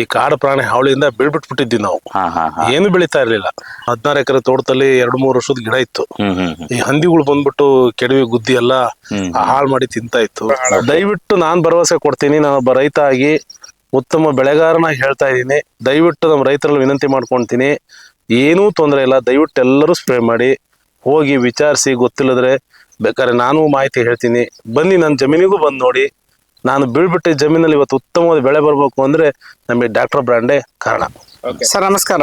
ಈ ಕಾಡು ಪ್ರಾಣಿ ಹಾವಳಿಯಿಂದ ಬೀಳ್ಬಿಟ್ಬಿಟ್ಟಿದ್ವಿ ನಾವು. ಏನು ಬೆಳೀತಾ ಇರ್ಲಿಲ್ಲ. 16 ಎಕರೆ ತೋಟದಲ್ಲಿ 2-3 ವರ್ಷದ ಗಿಡ ಇತ್ತು. ಈ ಹಂದಿಗಳು ಬಂದ್ಬಿಟ್ಟು ಕೆಡವಿ ಗುದ್ದಿ ಎಲ್ಲ ಹಾಳು ಮಾಡಿ ತಿಂತಾ ಇತ್ತು. ದಯವಿಟ್ಟು ನಾನ್ ಭರವಸೆ ಕೊಡ್ತೀನಿ, ನಾನೊಬ್ಬ ರೈತ ಆಗಿ ಉತ್ತಮ ಬೆಳೆಗಾರನಾಗಿ ಹೇಳ್ತಾ ಇದ್ದೀನಿ. ದಯವಿಟ್ಟು ನಮ್ಮ ರೈತರಲ್ಲಿ ವಿನಂತಿ ಮಾಡ್ಕೊಳ್ತೀನಿ, ಏನೂ ತೊಂದರೆ ಇಲ್ಲ, ದಯವಿಟ್ಟು ಎಲ್ಲರೂ ಸ್ಪ್ರೇ ಮಾಡಿ. ಹೋಗಿ ವಿಚಾರಿಸಿ, ಗೊತ್ತಿಲ್ಲದ್ರೆ ಬೇಕಾದ್ರೆ ನಾನು ಮಾಹಿತಿ ಹೇಳ್ತೀನಿ. ಬನ್ನಿ ನನ್ನ ಜಮೀನಿಗೂ ಬಂದು ನೋಡಿ. ನಾನು ಬೀಳ್ಬಿಟ್ಟಿದ್ದ ಜಮೀನಲ್ಲಿ ಇವತ್ತು ಉತ್ತಮವಾದ ಬೆಳೆ ಬರಬೇಕು ಅಂದ್ರೆ ನಮಗೆ ಡಾಕ್ಟರ್ ಬ್ರ್ಯಾಂಡೇ ಕಾರಣ. ಸರ್ ನಮಸ್ಕಾರ.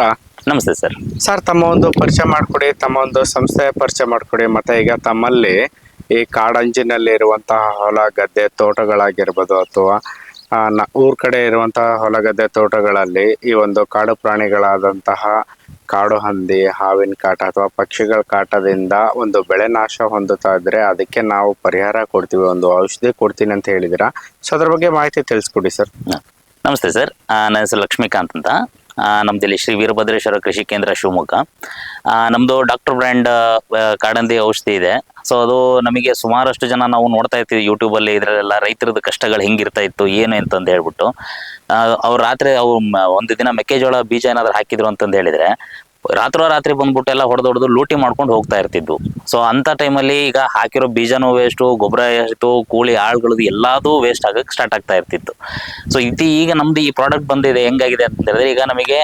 ನಮಸ್ತೆ ಸರ್. ಸರ್ ತಮ್ಮ ಒಂದು ಪರಿಚಯ ಮಾಡಿಕೊಡಿ, ತಮ್ಮ ಒಂದು ಸಂಸ್ಥೆಯ ಪರಿಚಯ ಮಾಡಿಕೊಡಿ. ಮತ್ತೆ ಈಗ ತಮ್ಮಲ್ಲಿ ಈ ಕಾಡಂಚಿನಲ್ಲಿ ಇರುವಂತಹ ಹೊಲ ಗದ್ದೆ ತೋಟಗಳಾಗಿರ್ಬೋದು ಅಥವಾ ಊರ್ ಕಡೆ ಇರುವಂತಹ ಹೊಲಗದ್ದೆ ತೋಟಗಳಲ್ಲಿ ಈ ಒಂದು ಕಾಡು ಪ್ರಾಣಿಗಳಾದಂತಹ ಕಾಡು ಹಂದಿ, ಹಾವಿನ ಕಾಟ ಅಥವಾ ಪಕ್ಷಿಗಳ ಕಾಟದಿಂದ ಒಂದು ಬೆಳೆ ನಾಶ ಹೊಂದುತ್ತಾ ಇದ್ರೆ ಅದಕ್ಕೆ ನಾವು ಪರಿಹಾರ ಕೊಡ್ತೀವಿ, ಒಂದು ಔಷಧಿ ಕೊಡ್ತೀನಿ ಅಂತ ಹೇಳಿದಿರಾ. ಸೊ ಅದ್ರ ಬಗ್ಗೆ ಮಾಹಿತಿ ತಿಳಿಸ್ಕೊಡಿ ಸರ್. ನಮಸ್ತೆ ಸರ್, ನನ್ನ ಹೆಸರು ಲಕ್ಷ್ಮೀಕಾಂತ್ ಅಂತ. ನಮ್ದು ಇಲ್ಲಿ ಶ್ರೀ ವೀರಭದ್ರೇಶ್ವರ ಕೃಷಿ ಕೇಂದ್ರ ಶಿವಮೊಗ್ಗ. ನಮ್ದು ಡಾಕ್ಟರ್ ಬ್ರ್ಯಾಂಡ್ ಕಾಡಂದಿ ಔಷಧಿ ಇದೆ. ಸೊ ಅದು ನಮಗೆ ಸುಮಾರಷ್ಟು ಜನ ನಾವು ನೋಡ್ತಾ ಇರ್ತೀವಿ ಯೂಟ್ಯೂಬಲ್ಲಿ, ಇದರಲ್ಲೆಲ್ಲ ರೈತರದ್ದು ಕಷ್ಟಗಳು ಹೆಂಗಿರ್ತಾ ಇತ್ತು ಏನು ಅಂತಂದು ಹೇಳ್ಬಿಟ್ಟು. ಅವ್ರು ರಾತ್ರಿ ಒಂದು ದಿನ ಮೆಕ್ಕೆಜೋಳ ಬೀಜ ಏನಾದ್ರು ಹಾಕಿದ್ರು ಅಂತಂದು ಹೇಳಿದ್ರೆ ರಾತ್ರಿ ಬಂದ್ಬಿಟ್ಟು ಎಲ್ಲ ಹೊಡೆದೊಡೆದು ಲೂಟಿ ಮಾಡ್ಕೊಂಡು ಹೋಗ್ತಾ ಇರ್ತಿದ್ವು. ಸೊ ಅಂತ ಟೈಮಲ್ಲಿ ಈಗ ಹಾಕಿರೋ ಬೀಜನೂ ವೇಸ್ಟು, ಗೊಬ್ಬರ ಎಷ್ಟು, ಕೂಲಿ ಆಳುಗಳದ್ದು ಎಲ್ಲದೂ ವೇಸ್ಟ್ ಆಗಕ್ಕೆ ಸ್ಟಾರ್ಟ್ ಆಗ್ತಾ ಇರ್ತಿತ್ತು. ಸೊ ಈಗ ನಮ್ದು ಈ ಪ್ರಾಡಕ್ಟ್ ಬಂದಿದೆ, ಹೆಂಗಾಗಿದೆ ಅಂತ ಹೇಳಿದ್ರೆ ಈಗ ನಮಗೆ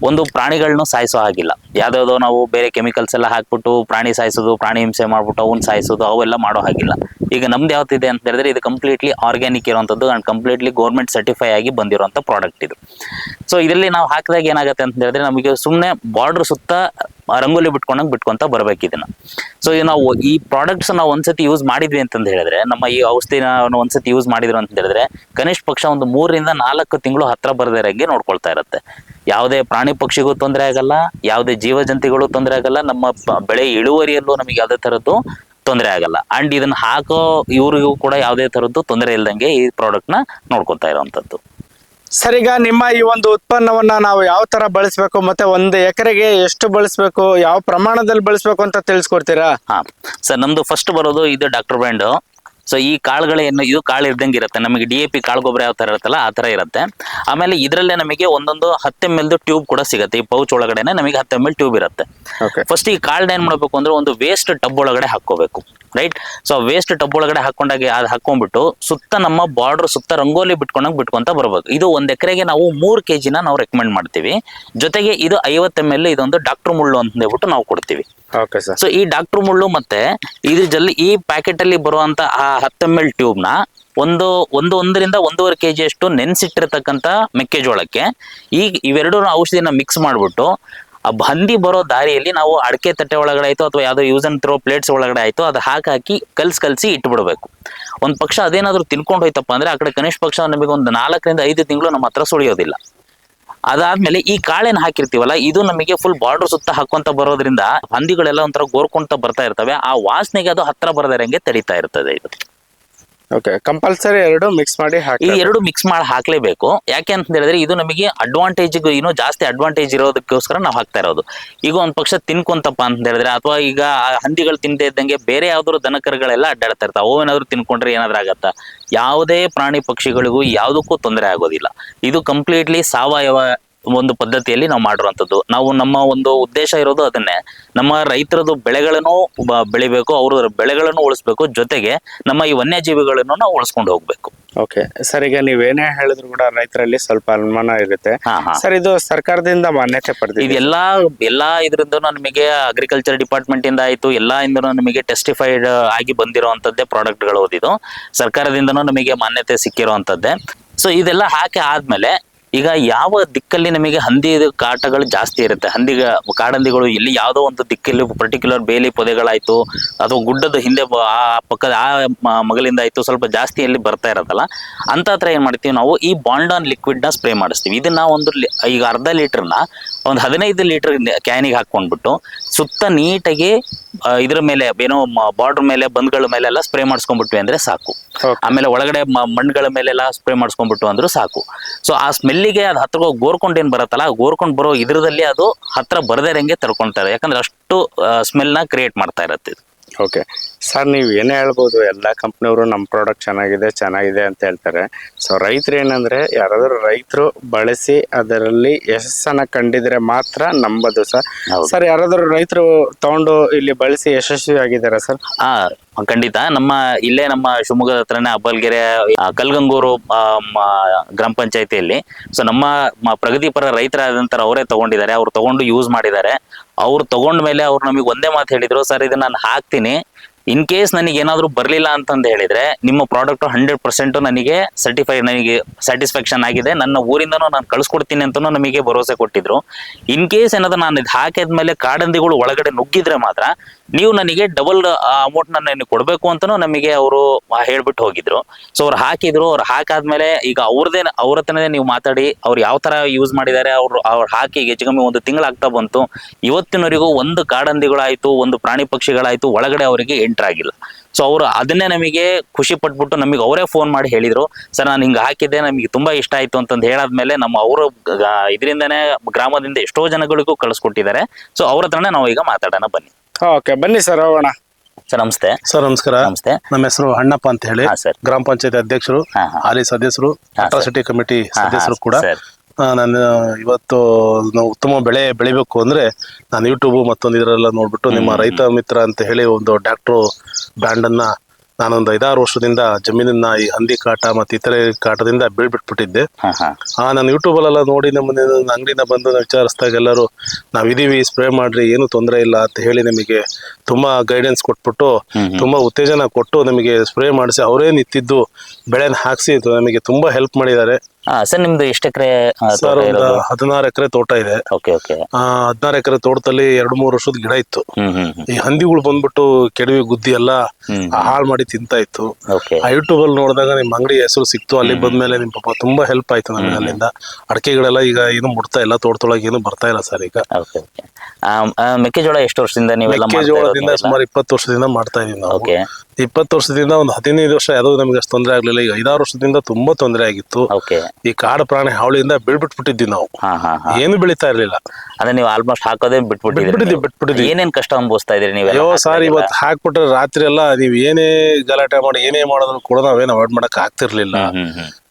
ಒಂದು ಪ್ರಾಣಿಗಳನ್ನೂ ಸಾಯಿಸೋ ಹಾಗಿಲ್ಲ. ಯಾವ್ದಾವುದೋ ನಾವು ಬೇರೆ ಕೆಮಿಕಲ್ಸ್ ಎಲ್ಲ ಹಾಕ್ಬಿಟ್ಟು ಪ್ರಾಣಿ ಸಾಯಿಸೋದು, ಪ್ರಾಣಿ ಹಿಂಸೆ ಮಾಡ್ಬಿಟ್ಟು ಅವನ್ನ ಸಾಯಿಸೋದು ಅವೆಲ್ಲ ಮಾಡೋ ಹಾಗಿಲ್ಲ. ಈಗ ನಮ್ದು ಯಾವ್ದಿದೆ ಅಂತ ಹೇಳಿದ್ರೆ ಇದು ಕಂಪ್ಲೀಟ್ಲಿ ಆರ್ಗ್ಯಾನಿಕ್ ಇರುವಂಥದ್ದು ಅಂಡ್ ಕಂಪ್ಲೀಟ್ಲಿ ಗೌರ್ಮೆಂಟ್ ಸರ್ಟಿಫೈ ಆಗಿ ಬಂದಿರುವಂಥ ಪ್ರಾಡಕ್ಟ್ ಇದು. ಸೊ ಇದರಲ್ಲಿ ನಾವು ಹಾಕಿದಾಗ ಏನಾಗುತ್ತೆ ಅಂತ ಹೇಳಿದ್ರೆ ನಮಗೆ ಸುಮ್ಮನೆ ಬಾರ್ಡರ್ ಸುತ್ತ ರಂಗೋಲಿ ಬಿಟ್ಕೊಂತ ಬರ್ಬೇಕು ಇದನ್ನ. ಸೊ ನಾವು ಈ ಪ್ರಾಡಕ್ಟ್ಸ್ ನಾವು ಒಂದ್ಸತಿ ಯೂಸ್ ಮಾಡಿದ್ವಿ ಅಂತಂದು ಹೇಳಿದ್ರೆ, ನಮ್ಮ ಈ ಔಷಧಿನ ಒಂದ್ಸತಿ ಯೂಸ್ ಮಾಡಿದ್ರು ಅಂತ ಹೇಳಿದ್ರೆ ಕನಿಷ್ಠ ಪಕ್ಷ ಒಂದು 3 ರಿಂದ 4 ತಿಂಗಳು ಹತ್ರ ಬರದಿರಂಗೆ ನೋಡ್ಕೊಳ್ತಾ ಇರುತ್ತೆ. ಯಾವುದೇ ಪ್ರಾಣಿ ಪಕ್ಷಿಗೂ ತೊಂದರೆ ಆಗಲ್ಲ, ಯಾವುದೇ ಜೀವ ಜಂತುಗಳು ತೊಂದರೆ ಆಗಲ್ಲ, ನಮ್ಮ ಬೆಳೆ ಇಳುವರಿಯಲ್ಲೂ ನಮಗೆ ಯಾವುದೇ ತರದ್ದು ತೊಂದರೆ ಆಗಲ್ಲ. ಅಂಡ್ ಇದನ್ನ ಹಾಕೋ ಇವ್ರಿಗೂ ಕೂಡ ಯಾವುದೇ ತರದ್ದು ತೊಂದರೆ ಇಲ್ದಂಗೆ ಈ ಪ್ರಾಡಕ್ಟ್ ನ ನೋಡ್ಕೊತಾ ಇರೋವಂಥದ್ದು. ಸರ್ ಈಗ ನಿಮ್ಮ ಈ ಒಂದು ಉತ್ಪನ್ನವನ್ನ ನಾವು ಯಾವ ತರ ಬಳಸಬೇಕು, ಮತ್ತೆ ಒಂದು ಎಕರೆಗೆ ಎಷ್ಟು ಬಳಸಬೇಕು, ಯಾವ ಪ್ರಮಾಣದಲ್ಲಿ ಬಳಸಬೇಕು ಅಂತ ತಿಳಿಸ್ಕೊಡ್ತೀರಾ? ಸರ್ ನಮ್ದು ಫಸ್ಟ್ ಬರೋದು ಇದು ಡಾಕ್ಟರ್ ಬ್ರ್ಯಾಂಡ್. ಸೊ ಈ ಕಾಳುಗಳೇನು ಇದು ಕಾಳು ಇದ್ದಂಗೆ ಇರುತ್ತೆ. ನಮಗೆ DAP ಕಾಳು ಗೊಬ್ಬರ ಯಾವ ತರ ಇರುತ್ತಲ್ಲ ಆ ತರ ಇರುತ್ತೆ. ಆಮೇಲೆ ಇದರಲ್ಲೇ ನಮಗೆ ಒಂದೊಂದು 10 ml ಟ್ಯೂಬ್ ಕೂಡ ಸಿಗುತ್ತೆ. ಈ ಪೌಚ್ ಒಳಗಡೆನೆ ನಮಗೆ 10 ml ಟ್ಯೂಬ್ ಇರುತ್ತೆ. ಫಸ್ಟ್ ಈ ಕಾಳನ್ನ ಏನ್ ಮಾಡ್ಬೇಕು ಅಂದ್ರೆ ಒಂದು ವೇಸ್ಟ್ ಟಬ್ ಒಳಗಡೆ ಹಾಕೋಬೇಕು, ರೈಟ್. ಸೊ ವೇಸ್ಟ್ ಟಬ್ ಒಳಗಡೆ ಹಾಕೊಂಡಾಗ ಅದು ಹಾಕೊಂಡ್ಬಿಟ್ಟು ಸುತ್ತ ನಮ್ಮ ಬಾರ್ಡರ್ ಸುತ್ತ ರಂಗೋಲಿ ಬಿಟ್ಕೊಂತ ಬರ್ಬೇಕು. ಇದು 1 ಎಕರೆಗೆ ನಾವು 3 kg ನಾವು ರೆಕಮೆಂಡ್ ಮಾಡ್ತೀವಿ. ಜೊತೆಗೆ ಇದು 50 ml ಇದೊಂದು ಡಾಕ್ಟರ್ ಮುಳ್ಳು ಅಂತ ಹೇಳ್ಬಿಟ್ಟು ನಾವು ಕೊಡ್ತೀವಿ. ಸೊ ಈ ಡಾಕ್ಟರ್ ಮುಳ್ಳು ಮತ್ತೆ ಇದ್ರ ಜಲ್ಲಿ ಈ ಪ್ಯಾಕೆಟ್ ಅಲ್ಲಿ ಬರುವಂತ ಆ 10 ml ಟ್ಯೂಬ್ ನ 1 ರಿಂದ 1.5 kg ಅಷ್ಟು ನೆನ್ಸಿಟ್ಟಿರ್ತಕ್ಕಂಥ ಮೆಕ್ಕೆಜೋಳಕ್ಕೆ ಈಗ ಇವೆರಡು ಔಷಧಿನ ಮಿಕ್ಸ್ ಮಾಡ್ಬಿಟ್ಟು ಆ ಹಂದಿ ಬರೋ ದಾರಿಯಲ್ಲಿ ನಾವು ಅಡಕೆ ತಟ್ಟೆ ಒಳಗಡೆ ಆಯ್ತು ಅಥವಾ ಯಾವ್ದೋ ಯೂಸ್ ಅಂಡ್ ಥ್ರೋ ಪ್ಲೇಟ್ಸ್ ಒಳಗಡೆ ಆಯ್ತು ಅದು ಹಾಕಿ ಕಲ್ಸಿ ಇಟ್ಬಿಡ್ಬೇಕು. ಒಂದ್ ಪಕ್ಷ ಅದೇನಾದ್ರೂ ತಿನ್ಕೊಂಡು ಹೋಯ್ತಪ್ಪ ಅಂದ್ರೆ ಆ ಕಡೆ ಕನಿಷ್ಠ ಪಕ್ಷ ನಮಗೆ ಒಂದು 4 ರಿಂದ 5 ತಿಂಗಳು ನಮ್ಮ ಹತ್ರ ಸುಳಿಯೋದಿಲ್ಲ. ಅದಾದ್ಮೇಲೆ ಈ ಕಾಳೇನ್ ಹಾಕಿರ್ತೀವಲ್ಲ ಇದು ನಮಗೆ ಫುಲ್ ಬಾರ್ಡರ್ ಸುತ್ತ ಹಾಕೊಂತ ಬರೋದ್ರಿಂದ ಹಂದಿಗಳೆಲ್ಲ ಒಂಥರ ಗೋರ್ಕೊಂತ ಬರ್ತಾ ಇರ್ತವೆ. ಆ ವಾಸನೆಗೆ ಅದು ಹತ್ರ ಬರದಿರಂಗೆ ತಡೀತಾ ಇರ್ತದೆ ಇದು. ಕಂಪಲ್ಸರಿ ಎರಡು ಮಿಕ್ಸ್ ಮಾಡಿ ಈ ಎರಡು ಮಿಕ್ಸ್ ಮಾಡಿ ಹಾಕ್ಲೇಬೇಕು. ಯಾಕೆ ಅಂತ ಹೇಳಿದ್ರೆ ಇದು ನಮಗೆ ಅಡ್ವಾಂಟೇಜ್, ಇನ್ನೂ ಜಾಸ್ತಿ ಅಡ್ವಾಂಟೇಜ್ ಇರೋದಕ್ಕೋಸ್ಕರ ನಾವು ಹಾಕ್ತಾ ಇರೋದು. ಈಗ ಒಂದ್ ಪಕ್ಷ ತಿನ್ಕೊಂತಪ್ಪ ಅಂತ ಹೇಳಿದ್ರೆ ಅಥವಾ ಈಗ ಹಂದಿಗಳು ತಿಂದೇ ಇದ್ದಂಗೆ ಬೇರೆ ಯಾವ್ದಾದ್ರು ದನಕರುಗಳೆಲ್ಲ ಅಡ್ಡಾಡ್ತಾ ಇರ್ತಾವ, ಅವೇನಾದ್ರು ತಿನ್ಕೊಂಡ್ರೆ ಏನಾದ್ರು ಆಗತ್ತಾ? ಯಾವುದೇ ಪ್ರಾಣಿ ಪಕ್ಷಿಗಳಿಗೂ ಯಾವುದಕ್ಕೂ ತೊಂದರೆ ಆಗೋದಿಲ್ಲ. ಇದು ಕಂಪ್ಲೀಟ್ಲಿ ಸಾವಯವ ಒಂದು ಪದ್ಧತಿಯಲ್ಲಿ ನಾವು ಮಾಡಿರುವಂಥದ್ದು. ನಾವು ನಮ್ಮ ಒಂದು ಉದ್ದೇಶ ಇರೋದು ಅದನ್ನೇ, ನಮ್ಮ ರೈತರದ್ದು ಬೆಳೆಗಳನ್ನು ಬೆಳಿಬೇಕು, ಅವ್ರ ಬೆಳೆಗಳನ್ನು ಉಳಿಸ್ಬೇಕು, ಜೊತೆಗೆ ನಮ್ಮ ಈ ವನ್ಯಜೀವಿಗಳನ್ನು ನಾವು ಉಳಿಸ್ಕೊಂಡು ಹೋಗ್ಬೇಕು. ಸರ್ ಈಗ ನೀವೇನೇ ಹೇಳಿದ್ರು ಕೂಡ ರೈತರಲ್ಲಿ ಸ್ವಲ್ಪ ಅನುಮಾನ ಇರುತ್ತೆ. ಸರ್ ಇದು ಸರ್ಕಾರದಿಂದ ಮಾನ್ಯತೆ ಪಡೆದಿದೆ, ಎಲ್ಲಾ ಇದರಿಂದ ನಮಗೆ ಅಗ್ರಿಕಲ್ಚರ್ ಡಿಪಾರ್ಟ್ಮೆಂಟ್ ಇಂದ ಆಯ್ತು, ಎಲ್ಲಾ ಇಂದನೂ ನಮಗೆ ಟೆಸ್ಟಿಫೈಡ್ ಆಗಿ ಬಂದಿರುವಂತದ್ದೇ ಪ್ರಾಡಕ್ಟ್ಗಳು. ಓದಿದ್ದು ಸರ್ಕಾರದಿಂದನೂ ನಮಗೆ ಮಾನ್ಯತೆ ಸಿಕ್ಕಿರುವಂತದ್ದೇ. ಸೊ ಇದೆಲ್ಲ ಹಾಕಿ ಆದ್ಮೇಲೆ ಈಗ ಯಾವ ದಿಕ್ಕಲ್ಲಿ ನಮಗೆ ಹಂದಿ ಕಾಟಗಳು ಜಾಸ್ತಿ ಇರುತ್ತೆ, ಕಾಡಂದಿಗಳು ಎಲ್ಲಿ ಯಾವುದೋ ಒಂದು ದಿಕ್ಕಲ್ಲಿ ಪರ್ಟಿಕ್ಯುಲರ್ ಬೇಲಿ ಪೊದೆಗಳಾಯ್ತು ಅಥವಾ ಗುಡ್ಡದ ಹಿಂದೆ ಆ ಪಕ್ಕದ ಮಗಲಿಂದ ಆಯ್ತು ಸ್ವಲ್ಪ ಜಾಸ್ತಿ ಎಲ್ಲಿ ಬರ್ತಾ ಇರತ್ತಲ್ಲ ಅಂತ ಹತ್ರ ಏನ್ ಮಾಡ್ತೀವಿ ನಾವು ಈ ಬಾಂಡಾನ್ ಲಿಕ್ವಿಡ್ ನ ಸ್ಪ್ರೇ ಮಾಡಿಸ್ತೀವಿ. ಇದನ್ನ ಈಗ 1/2 ಲೀಟರ್ನ ಒಂದು 15 ಲೀಟರ್ ಕ್ಯಾನಿಗೆ ಹಾಕೊಂಡ್ಬಿಟ್ಟು ಸುತ್ತ ನೀಟಾಗಿ ಇದ್ರ ಮೇಲೆ ಏನೋ ಬಾರ್ಡರ್ ಮೇಲೆ ಬಂದ್ಗಳ ಮೇಲೆ ಎಲ್ಲ ಸ್ಪ್ರೇ ಮಾಡಿಸ್ಕೊಂಡ್ಬಿಟ್ವಿ ಅಂದ್ರೆ ಸಾಕು. ಆಮೇಲೆ ಒಳಗಡೆ ಮಣ್ಣುಗಳ ಮೇಲೆಲ್ಲ ಸ್ಪ್ರೇ ಮಾಡಿಸ್ಕೊಂಡ್ಬಿಟ್ಟು ಅಂದ್ರೂ ಸಾಕು. ಸೊ ಆ ಸ್ಮೆಲ್ಲಿಗೆ ಅದು ಹತ್ರ ಗೋರ್ಕೊಂಡು ಏನ್ ಬರತ್ತಲ್ಲ, ಗೋರ್ಕೊಂಡು ಬರೋ ಇದ್ರದಲ್ಲಿ ಅದು ಹತ್ರ ಬರದೇ ಇರಂಗೆ ತಡ್ಕೊಂತಾರೆ. ಯಾಕಂದ್ರೆ ಅಷ್ಟು ಸ್ಮೆಲ್ ನ ಕ್ರಿಯೇಟ್ ಮಾಡ್ತಾ ಇರತ್ತೆ ಇದು. ಓಕೆ ಸರ್, ನೀವು ಏನೇ ಹೇಳ್ಬೋದು, ಎಲ್ಲ ಕಂಪ್ನಿಯವರು ನಮ್ಮ ಪ್ರಾಡಕ್ಟ್ ಚೆನ್ನಾಗಿದೆ ಅಂತ ಹೇಳ್ತಾರೆ. ಸೊ ರೈತರು ಏನಂದ್ರೆ, ಯಾರಾದರೂ ರೈತರು ಬಳಸಿ ಅದರಲ್ಲಿ ಯಶಸ್ಸನ್ನ ಕಂಡಿದ್ರೆ ಮಾತ್ರ ನಂಬೋದು ಸರ್. ಸರ್, ಯಾರಾದರೂ ರೈತರು ತಗೊಂಡು ಇಲ್ಲಿ ಬಳಸಿ ಯಶಸ್ವಿ ಆಗಿದ್ದಾರೆ ಸರ್? ಖಂಡಿತ. ಇಲ್ಲೇ ನಮ್ಮ ಶಿವಮೊಗ್ಗದ ಹತ್ರನೇ ಅಬ್ಬಲ್ಗೆರೆ ಕಲ್ಗಂಗೂರು ಗ್ರಾಮ ಪಂಚಾಯತಿಯಲ್ಲಿ ಸೊ ನಮ್ಮ ಪ್ರಗತಿಪರ ರೈತರಾದಂತರ ಅವರೇ ತಗೊಂಡಿದ್ದಾರೆ. ಅವ್ರು ತಗೊಂಡು ಯೂಸ್ ಮಾಡಿದ್ದಾರೆ. ಅವ್ರು ತಗೊಂಡ್ಮೇಲೆ ಅವ್ರು ನಮಗೆ ಒಂದೇ ಮಾತು ಹೇಳಿದ್ರು, ಸರ್ ಇದನ್ನ ನಾನು ಹಾಕ್ತೀನಿ, ಇನ್ ಕೇಸ್ ನನಗೆ ಏನಾದ್ರು ಬರ್ಲಿಲ್ಲ ಅಂತಂದು ಹೇಳಿದ್ರೆ ನಿಮ್ಮ ಪ್ರಾಡಕ್ಟ್ 100% ನನಗೆ ನನಗೆ ಸ್ಯಾಟಿಸ್ಫ್ಯಾಕ್ಷನ್ ಆಗಿದೆ, ನನ್ನ ಊರಿಂದನೂ ನಾನು ಕಳ್ಸಿಕೊಡ್ತೀನಿ ಅಂತನೂ ನಮಗೆ ಭರವಸೆ ಕೊಟ್ಟಿದ್ರು. ಇನ್ ಕೇಸ್ ಏನಾದ್ರು ನಾನು ಇದು ಹಾಕಿದ್ಮೇಲೆ ಕಾಡಂದಿಗಳು ಒಳಗಡೆ ನುಗ್ಗಿದ್ರೆ ಮಾತ್ರ ನೀವು ನನಗೆ ಡಬಲ್ ಅಮೌಂಟ್ ನನಗೆ ಕೊಡ್ಬೇಕು ಅಂತನೂ ನಮಗೆ ಅವರು ಹೇಳ್ಬಿಟ್ಟು ಹೋಗಿದ್ರು. ಸೊ ಅವ್ರು ಹಾಕಿದ್ರು. ಅವ್ರು ಹಾಕಾದ್ಮೇಲೆ ಈಗ ಅವ್ರ ಹತ್ರನೇ ನೀವು ಮಾತಾಡಿ ಅವ್ರು ಯಾವ ತರ ಯೂಸ್ ಮಾಡಿದ್ದಾರೆ, ಅವ್ರು ಹಾಕಿ ಹೆಚ್ಚು ಕಮ್ಮಿ 1 ತಿಂಗಳಾಗ್ತಾ ಬಂತು. ಇವತ್ತಿನವರೆಗೂ ಒಂದು ಕಾಡಂದಿಗಳಾಯ್ತು, ಒಂದು ಪ್ರಾಣಿ ಪಕ್ಷಿಗಳಾಯ್ತು ಒಳಗಡೆ ಅವರಿಗೆ ಎಂಟರ್ ಆಗಿಲ್ಲ. ಸೊ ಅವರು ಅದನ್ನೇ ನಮಗೆ ಖುಷಿ ಪಟ್ಬಿಟ್ಟು ನಮಗೆ ಅವರೇ ಫೋನ್ ಮಾಡಿ ಹೇಳಿದ್ರು, ಸರ್ ನಾನು ಹಿಂಗೆ ಹಾಕಿದ್ದೆ, ನಮಗೆ ತುಂಬಾ ಇಷ್ಟ ಆಯ್ತು ಅಂತಂದು ಹೇಳಾದ್ಮೇಲೆ ಅವರು ಇದರಿಂದನೇ ಗ್ರಾಮದಿಂದ ಎಷ್ಟೋ ಜನಗಳಿಗೂ ಕಳಿಸ್ಕೊಟ್ಟಿದ್ದಾರೆ. ಸೊ ಅವ್ರ ಹತ್ರನೇ ನಾವು ಈಗ ಮಾತಾಡೋಣ, ಬನ್ನಿ. ಓಕೆ, ಬನ್ನಿ ಸರ್, ಹೋಗೋಣ. ಸರ್ ನಮಸ್ತೆ. ಸರ್ ನಮಸ್ಕಾರ. ನಮಸ್ತೆ. ನಮ್ಮ ಹೆಸರು ಅಣ್ಣಪ್ಪ ಅಂತ ಹೇಳಿ, ಗ್ರಾಮ ಪಂಚಾಯತಿ ಅಧ್ಯಕ್ಷರು, ಹಾಲಿ ಸದಸ್ಯರು, ಅಟ್ರಾಸಿಟಿ ಕಮಿಟಿ ಸದಸ್ಯರು ಕೂಡ. ನಾನು ಇವತ್ತು ನಾವು ಉತ್ತಮ ಬೆಳೆ ಬೆಳಿಬೇಕು ಅಂದ್ರೆ ನಾನು ಯೂಟ್ಯೂಬ್ ಮತ್ತೊಂದು ಇದರೆಲ್ಲ ನೋಡ್ಬಿಟ್ಟು ನಿಮ್ಮ ರೈತ ಮಿತ್ರ ಅಂತ ಹೇಳಿ ಒಂದು ಡಾಕ್ಟ್ರು ಬ್ರ್ಯಾಂಡ್ ಅನ್ನ ನಾನೊಂದು 5-6 ವರ್ಷದಿಂದ ಜಮೀನನ್ನ ಈ ಹಂದಿ ಕಾಟ ಮತ್ತೆ ಇತರೆ ಕಾಟದಿಂದ ಬೀಳ್ಬಿಟ್ಬಿಟ್ಟಿದ್ದೆ. ನಾನು ಯೂಟ್ಯೂಬ್ ಅಲ್ಲೆಲ್ಲ ನೋಡಿ ನಮ್ಮ ಅಂಗಡಿನ ಬಂದು ವಿಚಾರಿಸಿದಾಗ ಎಲ್ಲರೂ ನಾವಿದೀವಿ, ಸ್ಪ್ರೇ ಮಾಡ್ರಿ, ಏನು ತೊಂದರೆ ಇಲ್ಲ ಅಂತ ಹೇಳಿ ನಮಗೆ ತುಂಬಾ ಗೈಡೆನ್ಸ್ ಕೊಟ್ಬಿಟ್ಟು ತುಂಬಾ ಉತ್ತೇಜನ ಕೊಟ್ಟು ನಮಗೆ ಸ್ಪ್ರೇ ಮಾಡಿಸಿ ಅವರೇ ನಿಂತಿದ್ದು ಬೆಳೆನ ಹಾಕ್ಸಿ ನಮಗೆ ತುಂಬಾ ಹೆಲ್ಪ್ ಮಾಡಿದ್ದಾರೆ. ಸರ್ ನಿಮ್ದು ಎಷ್ಟು ಎಕರೆ? ಸರ್ ಒಂದು 16 ಎಕರೆ ತೋಟ ಇದೆ. 16 ಎಕರೆ ತೋಟದಲ್ಲಿ 2-3 ವರ್ಷದ ಗಿಡ ಇತ್ತು. ಈ ಹಂದಿಗಳು ಬಂದ್ಬಿಟ್ಟು ಕೆಡವಿ ಗುದ್ದಿ ಎಲ್ಲ ಹಾಳು ಮಾಡಿ ತಿಂತಾ ಇತ್ತು. ಆ ಯೂಟ್ಯೂಬ್ ಅಲ್ಲಿ ನೋಡಿದಾಗ ನಿಮ್ ಅಂಗಡಿ ಹೆಸರು ಸಿಕ್ತು. ಅಲ್ಲಿ ಬಂದ್ಮೇಲೆ ನಿಮ್ ಪಾಪ ತುಂಬಾ ಹೆಲ್ಪ್ ಆಯ್ತು ನಮಗೆ. ಅಲ್ಲಿಂದ ಅಡಕೆಗಳೆಲ್ಲ ಈಗ ಏನು ಮುಡ್ತಾ ಇಲ್ಲ, ತೋಟದೊಳಗೆ ಏನು ಬರ್ತಾ ಇಲ್ಲ ಸರ್. ಈಗ ಮೆಕ್ಕೆಜೋಳ ಎಷ್ಟು ವರ್ಷದಿಂದ ನೀವು? ಮೆಕ್ಕೆಜೋಳದಿಂದ ಸುಮಾರು 20 ವರ್ಷದಿಂದ ಮಾಡ್ತಾ ಇದೀವಿ ನಾವು. 20 ವರ್ಷದಿಂದ ಒಂದು 15 ವರ್ಷ ಯಾವ್ದು ನಮ್ಗೆ ಅಷ್ಟು ತೊಂದರೆ ಆಗ್ಲಿಲ್ಲ. ಈಗ 5-6 ವರ್ಷದಿಂದ ತುಂಬಾ ತೊಂದರೆ ಆಗಿತ್ತು. ಈ ಕಾಡು ಪ್ರಾಣಿ ಹಾವಳಿಯಿಂದ ಬೀಳ್ಬಿಟ್ಬಿಟ್ಟಿದ್ವಿ ನಾವು, ಏನು ಬೆಳಿತಾ ಇರ್ಲಿಲ್ಲ. ಅದೇ ನೀವು ಆಲ್ಮೋಸ್ಟ್ ಹಾಕೋದೇ ಬಿಟ್ಬಿಟ್ಟಿದ್ವಿ. ಏನೇನ್ ಕಷ್ಟ ಅನುಭವಿಸ್ತಾ ಇದೀರಿ ನೀವು? ಅಯ್ಯೋ ಸರ್, ಇವತ್ತು ಹಾಕ್ಬಿಟ್ರೆ ರಾತ್ರಿ ಎಲ್ಲ ನೀವ್ ಏನೇ ಗಲಾಟೆ ಮಾಡಿ ಏನೇ ಮಾಡೋದ್ರು ಕೂಡ ನಾವೇನು ಅವಾಯ್ಡ್ ಮಾಡಕ್ ಆಗ್ತಿರ್ಲಿಲ್ಲ.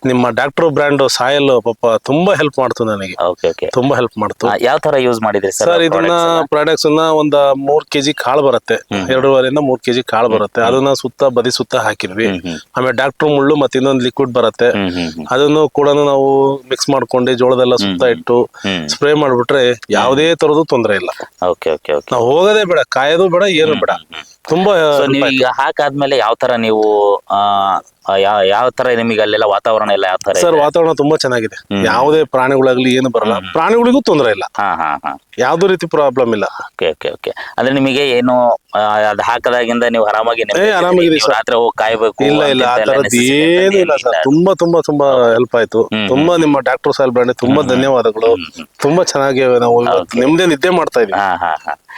ನಿಮ್ಮ ಡಾಕ್ಟರ್ ಬ್ರ್ಯಾಂಡ್ ಸಾಯಲ್ ಪಾಪ ತುಂಬಾ ಹೆಲ್ಪ್ ಮಾಡ್ತು ನನಗೆ, ತುಂಬಾ ಹೆಲ್ಪ್ ಮಾಡ್ತು. ಯಾವ ತರ ಯೂಸ್ ಮಾಡಿದ್ರಿ ಸರ್? ಇದನ್ನ ಪ್ರಾಡಕ್ಟ್ಸ್ ಒಂದು 3 kg ಕಾಳು ಬರುತ್ತೆ, 2.5 3 kg ಕಾಳು ಬರುತ್ತೆ. ಅದನ್ನ ಬದಿ ಸುತ್ತ ಹಾಕಿದ್ವಿ. ಆಮೇಲೆ ಡಾಕ್ಟರ್ ಮುಳ್ಳು ಮತ್ತೆ ಇನ್ನೊಂದು ಲಿಕ್ವಿಡ್ ಬರುತ್ತೆ, ಅದನ್ನು ಕೂಡ ನಾವು ಮಿಕ್ಸ್ ಮಾಡ್ಕೊಂಡು ಜೋಳದೆಲ್ಲ ಸುತ್ತ ಇಟ್ಟು ಸ್ಪ್ರೇ ಮಾಡ್ಬಿಟ್ರೆ ಯಾವುದೇ ತರದ್ದು ತೊಂದರೆ ಇಲ್ಲ. ನಾವು ಹೋಗೋದೇ ಬೇಡ, ಕಾಯೋದು ಬೇಡ, ಏನು ಬೇಡ. ತುಂಬಾ ಈಗ ಹಾಕಾದ್ಮೇಲೆ ಯಾವ ತರ ನೀವು ಯಾವ ತರ ನಿಮಗೆ ಅಲ್ಲೆಲ್ಲ ವಾತಾವರಣ ಎಲ್ಲ ಯಾವ ತರ? ಸರ್ ವಾತಾವರಣ ತುಂಬಾ ಚೆನ್ನಾಗಿದೆ. ಯಾವುದೇ ಪ್ರಾಣಿಗಳಾಗ್ಲಿ ಏನು ಬರಲ್ಲ, ಪ್ರಾಣಿಗಳಿಗೂ ತೊಂದರೆ ಇಲ್ಲ, ಯಾವ್ದು ರೀತಿ ಪ್ರಾಬ್ಲಮ್ ಇಲ್ಲ. ಅಂದ್ರೆ ನಿಮಗೆ ಏನು ಅದ್ ಹಾಕದಾಗಿಂದ ನೀವು ಆರಾಮಾಗಿ ರಾತ್ರಿ ಹೋಗಿ ಕಾಯ್ಬೇಕು? ಇಲ್ಲ ಇಲ್ಲ, ಆ ತರದ್ದು ಏನು ಇಲ್ಲ ಸರ್. ತುಂಬಾ ತುಂಬಾ ತುಂಬಾ ಹೆಲ್ಪ್ ಆಯ್ತು. ತುಂಬಾ ನಿಮ್ಮ ಡಾಕ್ಟರ್ ಸಾಲ್ ಬ್ರ್ಯಾಂಡ್ ತುಂಬಾ ಧನ್ಯವಾದಗಳು. ತುಂಬಾ ಚೆನ್ನಾಗಿ ನಾವು ನಿಮ್ದೇ ನಿದ್ದೆ ಮಾಡ್ತಾ ಇದೀವಿ.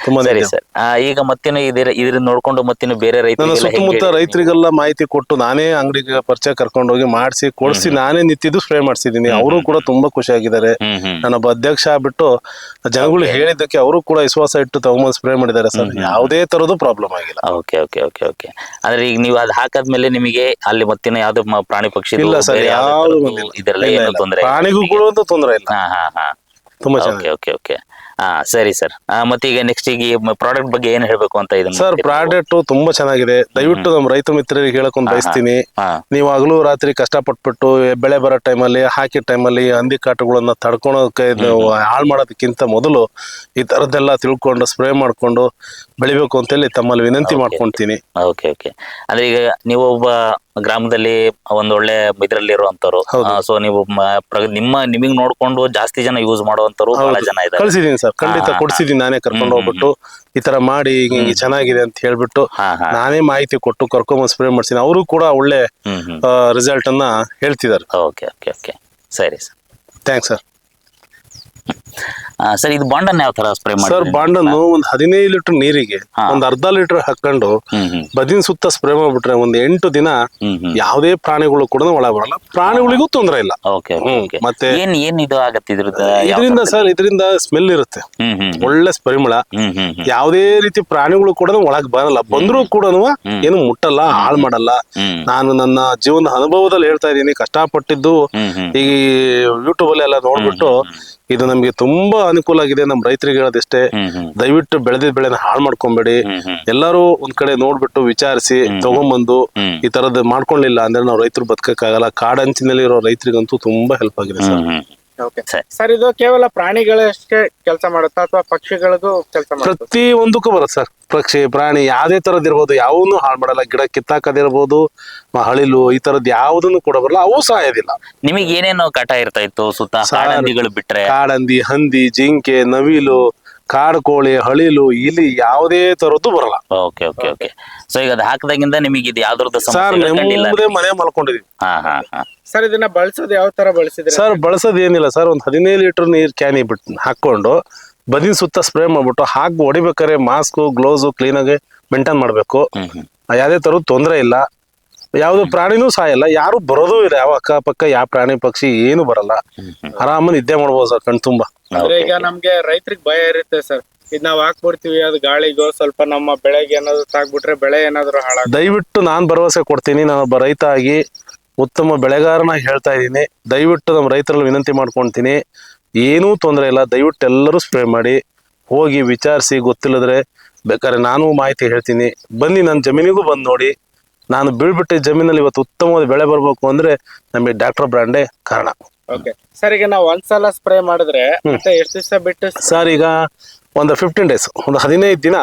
ತುಂಬಾ ಸರಿ ಸರ್. ಈಗ ಮತ್ತೇನು ಇದ್ರ ನೋಡ್ಕೊಂಡು ಮತ್ತೇನು ಬೇರೆ ಸುತ್ತಮುತ್ತ ರೈತರಿಗೆಲ್ಲ ಮಾಹಿತಿ ಕೊಟ್ಟು ನಾನೇ ಅಂಗಡಿಗೆ ಪರಿಚಯ ಕರ್ಕೊಂಡು ಹೋಗಿ ಮಾಡಿಸಿ ಕೊಡ್ಸಿ ನಾನೇ ನಿಂತಿದ್ದು ಸ್ಪ್ರೇ ಮಾಡ್ಸಿದೀನಿ. ಅವರು ಕೂಡ ತುಂಬಾ ಖುಷಿಯಾಗಿದ್ದಾರೆ. ನಾನೊಬ್ಬ ಅಧ್ಯಕ್ಷ ಆಗ್ಬಿಟ್ಟು ಜನಗಳು ಹೇಳಿದ್ದಕ್ಕೆ ಅವರು ಕೂಡ ವಿಶ್ವಾಸ ಇಟ್ಟು ತಗೊಂಡ್ ಸ್ಪ್ರೇ ಮಾಡಿದ್ದಾರೆ ಸರ್. ಯಾವುದೇ ತರದ್ದು ಪ್ರಾಬ್ಲಮ್ ಆಗಿಲ್ಲ. ಅಂದ್ರೆ ಈಗ ನೀವು ಅದ್ ಹಾಕಾದ್ಮೇಲೆ ನಿಮಗೆ ಅಲ್ಲಿ ಮತ್ತೇನು ಯಾವ್ದು ಪ್ರಾಣಿ ಪಕ್ಷಿ ಇಲ್ಲ ಸರ್, ಯಾವ್ದು ತೊಂದರೆ, ಪ್ರಾಣಿಗಳು ತೊಂದರೆ ಇಲ್ಲ. ತುಂಬಾ ಚೆನ್ನಾಗಿ. ಸರಿ ಸರ್. ಮತ್ತೆ ಈಗ ನೆಕ್ಸ್ಟ್ ಈಗ ಪ್ರಾಡಕ್ಟ್ ಬಗ್ಗೆ ಏನ್ ಹೇಳ್ಬೇಕು ಅಂತ ಇದೆ ಸರ್? ಪ್ರಾಡಕ್ಟ್ ತುಂಬಾ ಚೆನ್ನಾಗಿದೆ. ದಯವಿಟ್ಟು ನಮ್ಮ ರೈತ ಮಿತ್ರರಿಗೆ ಹೇಳಕೊಂಡ್ ಬಯಸ್ತೀನಿ, ನೀವು ಹಗಲು ರಾತ್ರಿ ಕಷ್ಟಪಟ್ಬಿಟ್ಟು ಬೆಳೆ ಬರೋ ಟೈಮಲ್ಲಿ ಹಾಕಿ ಟೈಮಲ್ಲಿ ಹಂದಿ ಕಾಟುಗಳನ್ನ ತಡ್ಕೊಳಕ್ಕೆ ಹಾಳು ಮಾಡೋದಕ್ಕಿಂತ ಮೊದಲು ಈ ತರದ್ದೆಲ್ಲ ತಿಳ್ಕೊಂಡು ಸ್ಪ್ರೇ ಮಾಡ್ಕೊಂಡು ಬೆಳಿಬೇಕು ಅಂತೇಳಿ ತಮ್ಮಲ್ಲಿ ವಿನಂತಿ ಮಾಡ್ಕೊಂತೀನಿ. ಅಂದ್ರೆ ಈಗ ನೀವು ಒಬ್ಬ ಗ್ರಾಮದಲ್ಲಿ ಒಂದೊಳ್ಳೆ ಇದ್ರಲ್ಲಿ ಇರುವಂತವ್ರು, ಸೊ ನೀವು ನಿಮಗ್ ನೋಡ್ಕೊಂಡು ಜಾಸ್ತಿ ಜನ ಯೂಸ್ ಮಾಡುವಂತವ್ರು ಬಹಳ ಜನ ಇದ್ದಾರೆ. ಕಳ್ಸಿದೀನಿ ಸರ್, ಖಂಡಿತ ಕೊಡ್ಸಿದೀನಿ. ನಾನೇ ಕರ್ಕೊಂಡು ಹೋಗ್ಬಿಟ್ಟು ಈ ತರ ಮಾಡಿ ಹಿಂಗೆ ಚೆನ್ನಾಗಿದೆ ಅಂತ ಹೇಳ್ಬಿಟ್ಟು ನಾನೇ ಮಾಹಿತಿ ಕೊಟ್ಟು ಕರ್ಕೊಂಡ್ ಸ್ಪ್ರೇ ಮಾಡ್ತೀನಿ. ಅವರು ಕೂಡ ಒಳ್ಳೆ ರಿಸಲ್ಟ್ ಅನ್ನ ಹೇಳ್ತಿದ್ದಾರೆ. ಸರಿ ಸರ್, ಥ್ಯಾಂಕ್ಸ್ ಸರ್. ಸರ್ ಇದು ಬಾಂಡನ್ನ ಯಾವ ತರ ಸ್ಪ್ರೇ ಸರ್ ಮಾಡಿ? ಬಾಂಡನ್ನು ಒಂದ್ 15 ಲೀಟರ್ ನೀರಿಗೆ ಒಂದ್ ಅರ್ಧ ಲೀಟರ್ ಹಾಕೊಂಡು ಬದಿನ ಸುತ್ತ ಸ್ಪ್ರೇ ಮಾಡ್ಬಿಟ್ರೆ ಒಂದ್ 8 ದಿನ ಯಾವುದೇ ಪ್ರಾಣಿಗಳು ಕೂಡ ಒಳಗೆ ಬರಲ್ಲ, ಪ್ರಾಣಿಗಳಿಗೂ ತೊಂದರೆ ಇಲ್ಲ. ಓಕೆ ಮತ್ತೆ ಏನ್ ಇದು ಆಗತ್ತೆ ಇದರಿಂದ ಸರ್ ಇದರಿಂದ ಸ್ಮೆಲ್ ಇರುತ್ತೆ, ಒಳ್ಳೆ ಪರಿಮಳ. ಯಾವುದೇ ರೀತಿ ಪ್ರಾಣಿಗಳು ಕೂಡ ಒಳಗ್ ಬರಲ್ಲ, ಬಂದ್ರು ಕೂಡ ಏನು ಮುಟ್ಟಲ್ಲ, ಹಾಳು ಮಾಡಲ್ಲ. ನಾನು ನನ್ನ ಜೀವನದ ಅನುಭವದಲ್ಲಿ ಹೇಳ್ತಾ ಇದ್ದೀನಿ, ಕಷ್ಟಪಟ್ಟಿದ್ದು ಈ ಯೂಟ್ಯೂಬ್ ಅಲ್ಲಿ ಎಲ್ಲ ನೋಡ್ಬಿಟ್ಟು ಇದು ನಮ್ಗೆ ತುಂಬಾ ಅನುಕೂಲ ಆಗಿದೆ. ನಮ್ ರೈತರಿಗೆ ಹೇಳೋದಿಷ್ಟೇ, ದಯವಿಟ್ಟು ಬೆಳೆದಿದ್ದ ಬೆಳೆನ ಹಾಳು ಮಾಡ್ಕೊಂಬೇಡಿ. ಎಲ್ಲರೂ ಒಂದ್ ಕಡೆ ನೋಡ್ಬಿಟ್ಟು ವಿಚಾರಿಸಿ ತಗೊಂಬಂದು ಈ ತರದ್ ಮಾಡ್ಕೊಳ್ಳಿಲ್ಲ ಅಂದ್ರೆ ನಾವು ರೈತರು ಬದುಕಕ್ಕಾಗಲ್ಲ. ಕಾಡಂಚಿನಲ್ಲಿ ಇರೋ ರೈತರಿಗಂತೂ ತುಂಬಾ ಹೆಲ್ಪ್ ಆಗಿದೆ ಸರ್. ಸರ್ ಇದು ಕೇವಲ ಪ್ರಾಣಿಗಳಷ್ಟೇ ಕೆಲಸ ಮಾಡುತ್ತಾ ಅಥವಾ ಪಕ್ಷಿಗಳದು ಕೆಲಸ ಮಾಡುತ್ತಾ? ಪ್ರತಿ ಒಂದಕ್ಕೂ ಬರುತ್ತೆ ಸರ್. ಪಕ್ಷಿ ಪ್ರಾಣಿ ಯಾವ್ದೇ ತರದ್ ಇರ್ಬೋದು, ಯಾವನ್ನೂ ಹಾಳು ಮಾಡಲ್ಲ. ಗಿಡ ಕಿತ್ತಾಕದಿರ್ಬೋದು, ಹಳಿಲು ಈ ತರದ್ ಯಾವ್ದನ್ನು ಕೂಡ ಬರಲ್ಲ, ಅವು ಸಾಯೋದಿಲ್ಲ. ನಿಮಗೆ ಏನೇನು ಕಾಟ ಇರ್ತಾ ಇತ್ತು ಸುತ್ತ ಕಾಡಂದಿಗಳು ಬಿಟ್ರೆ? ಕಾಡಂದಿ, ಹಂದಿ, ಜಿಂಕೆ, ನವಿಲು, ಕಾಡು ಕೋಳಿ, ಹಳಿಲು, ಇಲಿ ಯಾವುದೇ ತರದ್ದು ಬರಲ್ಲ. Okay okay okay. ಸೊ ಈಗ ಅದು ಹಾಕದಾಗಿಂದ ನಿಮಗೆ ಇದು ಯಾವ್ದ್ರದ್ದು ಸರ್ ನೆಮ್ಮದೇ ಮನೆ ಮಲ್ಕೊಂಡಿದೀವಿ. ಸರ್ ಇದನ್ನ ಬಳಸೋದು ಯಾವ ತರ ಬಳಸಿದ್ರೆ? ಸರ್ ಬಳಸೋದು ಏನಿಲ್ಲ ಸರ್, ಒಂದ್ 15 ಲೀಟರ್ ನೀರ್ ಕ್ಯಾನಿ ಬಿಟ್ಟು ಹಾಕೊಂಡು ಬದಿನ ಸುತ್ತ ಸ್ಪ್ರೇ ಮಾಡ್ಬಿಟ್ಟು ಹಾಕಿ ಹೊಡಿಬೇಕಾದ್ರೆ ಮಾಸ್ಕ್ ಗ್ಲೌಸ್ ಕ್ಲೀನ್ ಆಗಿ ಮೇಂಟೈನ್ ಮಾಡ್ಬೇಕು. ಯಾವ್ದೇ ತರದ ತೊಂದರೆ ಇಲ್ಲ, ಯಾವ್ದು ಪ್ರಾಣಿನೂ ಸಾಯಲ್ಲ, ಯಾರು ಬರೋದೂ ಇಲ್ಲ. ಯಾವ ಅಕ್ಕಪಕ್ಕ ಯಾವ ಪ್ರಾಣಿ ಪಕ್ಷಿ ಏನು ಬರಲ್ಲ, ಆರಾಮ ನಿದ್ದೆ ಮಾಡ್ಬೋದು ಸರ್ ಕಣ್ ತುಂಬಾ. ಈಗ ನಮ್ಗೆ ರೈತರಿಗೆ ಭಯ ಇರುತ್ತೆ ಸರ್, ಇದ್ ನಾವ್ ಹಾಕ್ಬಿಡ್ತೀವಿ, ಅದು ಗಾಳಿಗೋ ಸ್ವಲ್ಪ ನಮ್ಮ ಬೆಳೆಗೆ ಏನಾದ್ರು ತಾಗ್ಬಿಟ್ರೆ ಬೆಳೆ ಏನಾದ್ರು ಹಾಳಾಗ. ದಯವಿಟ್ಟು ನಾನ್ ಭರವಸೆ ಕೊಡ್ತೀನಿ, ನಾನೊಬ್ಬ ರೈತ ಆಗಿ ಉತ್ತಮ ಬೆಳೆಗಾರನಾಗಿ ಹೇಳ್ತಾ ಇದ್ದೀನಿ. ದಯವಿಟ್ಟು ನಮ್ಮ ರೈತರಲ್ಲಿ ವಿನಂತಿ ಮಾಡ್ಕೊಳ್ತೀನಿ, ಏನೂ ತೊಂದರೆ ಇಲ್ಲ. ದಯವಿಟ್ಟು ಎಲ್ಲರೂ ಸ್ಪ್ರೇ ಮಾಡಿ, ಹೋಗಿ ವಿಚಾರಿಸಿ, ಗೊತ್ತಿಲ್ಲದ್ರೆ ಬೇಕಾದ್ರೆ ನಾನು ಮಾಹಿತಿ ಹೇಳ್ತೀನಿ. ಬನ್ನಿ ನನ್ನ ಜಮೀನಿಗೂ ಬಂದು ನೋಡಿ. ನಾನು ಬೀಳ್ಬಿಟ್ಟಿದ್ದ ಜಮೀನಲ್ಲಿ ಇವತ್ತು ಉತ್ತಮವಾದ ಬೆಳೆ ಬರ್ಬೇಕು ಅಂದ್ರೆ ನಮಗೆ ಡಾಕ್ಟರ್ ಬ್ರ್ಯಾಂಡೇ ಕಾರಣ. ಓಕೆ ಸರ್, ಈಗ ನಾವು ಒಂದ್ಸಲ ಸ್ಪ್ರೇ ಮಾಡಿದ್ರೆ ಮತ್ತೆ ಎಷ್ಟು ದಿವಸ ಬಿಟ್ಟು? ಸರ್ ಈಗ ಒಂದು 15 ಡೇಸ್, ಒಂದು 15 ದಿನ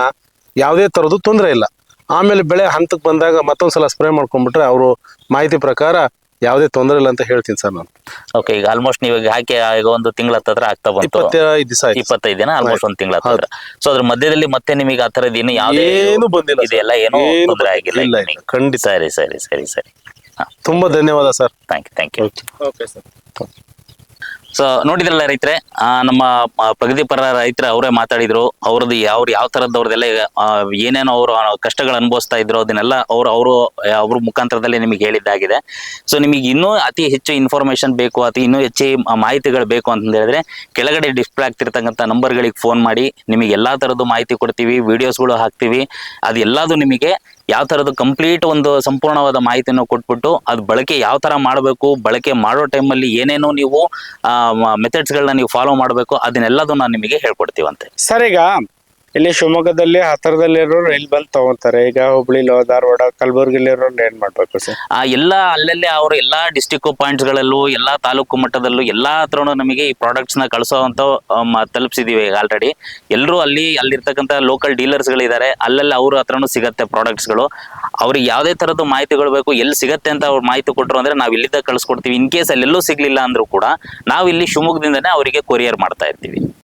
ಯಾವುದೇ ತರದ್ದು ತೊಂದರೆ ಇಲ್ಲ. ಆಮೇಲೆ ಬೆಳೆ ಹಂತಕ್ಕೆ ಬಂದಾಗ ಮತ್ತೊಂದ್ಸಲ ಸ್ಪ್ರೇ ಮಾಡ್ಕೊಂಡ್ಬಿಟ್ರೆ ಅವರು ಮಾಹಿತಿ ಪ್ರಕಾರ ಯಾವುದೇ ತೊಂದರೆ ಇಲ್ಲ ಅಂತ ಹೇಳ್ತೀನಿ ಸರ್ ನಾನು. ಓಕೆ, ಈಗ ಆಲ್ಮೋಸ್ಟ್ ನೀವು ಹಾಕಿ ಈಗ ಒಂದು ತಿಂಗಳ ಹತ್ರ ಆಗ್ತಾ ಬಂತು. 25 ದಿವಸ 25 ದಿನ, ಆಲ್ಮೋಸ್ಟ್ ಒಂದು ತಿಂಗಳ ಹತ್ರ. ಸೊ ಅದ್ರ ಮಧ್ಯದಲ್ಲಿ ಮತ್ತೆ ನಿಮಗೆ ಆ ಥರದ್ದು ಏನು ಏನು ಬಂದಿಲ್ಲ, ಇದೆಲ್ಲ ಏನೋ ತೊಂದರೆ ಆಗಿಲ್ಲ? ಖಂಡಿತ. ಸರಿ ಸರಿ ಸರಿ ಸರಿ. ತುಂಬಾ ಧನ್ಯವಾದ sir. Thank you. Okay sir. So ನೋಡಿದ್ರಲ್ಲ ರೈತರೆ, ನಮ್ಮ ಪ್ರಗತಿಪರ ರೈತರು ಅವರೇ ಮಾತಾಡಿದ್ರು. ಅವ್ರದ್ದು ಯಾವ ತರದವ್ರದೆಲ್ಲ ಏನೇನೋ ಅವರು ಕಷ್ಟಗಳು ಅನುಭವಿಸ್ತಾ ಇದ್ರು ಅದನ್ನೆಲ್ಲ ಅವ್ರ ಮುಖಾಂತರದಲ್ಲಿ ನಿಮಗೆ ಹೇಳಿದ್ದಾಗಿದೆ. ಸೊ ನಿಮಗೆ ಇನ್ನೂ ಅತಿ ಹೆಚ್ಚು ಇನ್ಫಾರ್ಮೇಶನ್ ಬೇಕು ಅಥವಾ ಇನ್ನೂ ಹೆಚ್ಚು ಮಾಹಿತಿಗಳು ಬೇಕು ಅಂತ ಹೇಳಿದ್ರೆ ಕೆಳಗಡೆ ಡಿಸ್ಪ್ಲೇ ಆಗ್ತಿರ್ತಕ್ಕಂಥ ನಂಬರ್ಗಳಿಗೆ ಫೋನ್ ಮಾಡಿ, ನಿಮಗೆ ಎಲ್ಲಾ ತರದ್ದು ಮಾಹಿತಿ ಕೊಡ್ತೀವಿ, ವಿಡಿಯೋಸ್ಗಳು ಹಾಕ್ತೀವಿ. ಅದು ಎಲ್ಲದು ನಿಮಗೆ ಯಾವ ಥರದ್ದು ಕಂಪ್ಲೀಟ್ ಒಂದು ಸಂಪೂರ್ಣವಾದ ಮಾಹಿತಿಯನ್ನು ಕೊಟ್ಬಿಟ್ಟು ಅದು ಬಳಕೆ ಯಾವ ಥರ ಮಾಡಬೇಕು, ಬಳಕೆ ಮಾಡೋ ಟೈಮಲ್ಲಿ ಏನೇನೋ ನೀವು ಮೆಥಡ್ಸ್ಗಳನ್ನ ನೀವು ಫಾಲೋ ಮಾಡಬೇಕು, ಅದನ್ನೆಲ್ಲದು ನಾನು ನಿಮಗೆ ಹೇಳ್ಕೊಡ್ತೀವಂತೆ. ಸರ್ ಈಗ ಇಲ್ಲಿ ಶಿವಮೊಗ್ಗದಲ್ಲಿ ಹತ್ತಿರದಲ್ಲಿರೋರು ಇಲ್ಲಿ ಬಂದು ತಗೊಂತಾರೆ. ಈಗ ಹುಬ್ಳಿಲೋ, ಧಾರವಾಡ, ಕಲಬುರ್ಗಿಲಿರೋರು ಏನ್ ಮಾಡ್ಬೇಕು ಸರ್? ಅಲ್ಲಲ್ಲೇ ಅವರು ಎಲ್ಲಾ ಡಿಸ್ಟಿಕ್ ಪಾಯಿಂಟ್ಸ್ ಗಳಲ್ಲೂ, ಎಲ್ಲಾ ತಾಲೂಕು ಮಟ್ಟದಲ್ಲೂ ಎಲ್ಲಾ ಹತ್ರನೂ ನಮಗೆ ಈ ಪ್ರಾಡಕ್ಟ್ಸ್ ನ ಕಳಿಸೋವಂತ ತಲುಪಿಸಿದೀವಿ ಈಗ ಆಲ್ರೆಡಿ. ಎಲ್ಲರೂ ಅಲ್ಲಿರ್ತಕ್ಕಂಥ ಲೋಕಲ್ ಡೀಲರ್ಸ್ ಗಳಿದ್ದಾರೆ, ಅಲ್ಲೆಲ್ಲ ಅವ್ರ ಹತ್ರನೂ ಸಿಗತ್ತೆ ಪ್ರಾಡಕ್ಟ್ಸ್ ಗಳು. ಅವ್ರಿಗೆ ಯಾವುದೇ ತರದ್ದು ಮಾಹಿತಿಗಳು ಬೇಕು, ಎಲ್ಲಿ ಸಿಗತ್ತೆ ಅಂತ ಅವ್ರು ಮಾಹಿತಿ ಕೊಟ್ಟರು ಅಂದ್ರೆ ನಾವು ಇಲ್ಲಿದ್ದ ಕಳಿಸ್ಕೊಡ್ತೀವಿ. ಇನ್ ಕೇಸ್ ಅಲ್ಲೆಲ್ಲೂ ಸಿಗ್ಲಿಲ್ಲ ಅಂದ್ರೂ ಕೂಡ ನಾವು ಇಲ್ಲಿ ಶಿವಮೊಗ್ಗದಿಂದನೇ ಅವರಿಗೆ ಕೊರಿಯರ್ ಮಾಡ್ತಾ ಇರ್ತೀವಿ.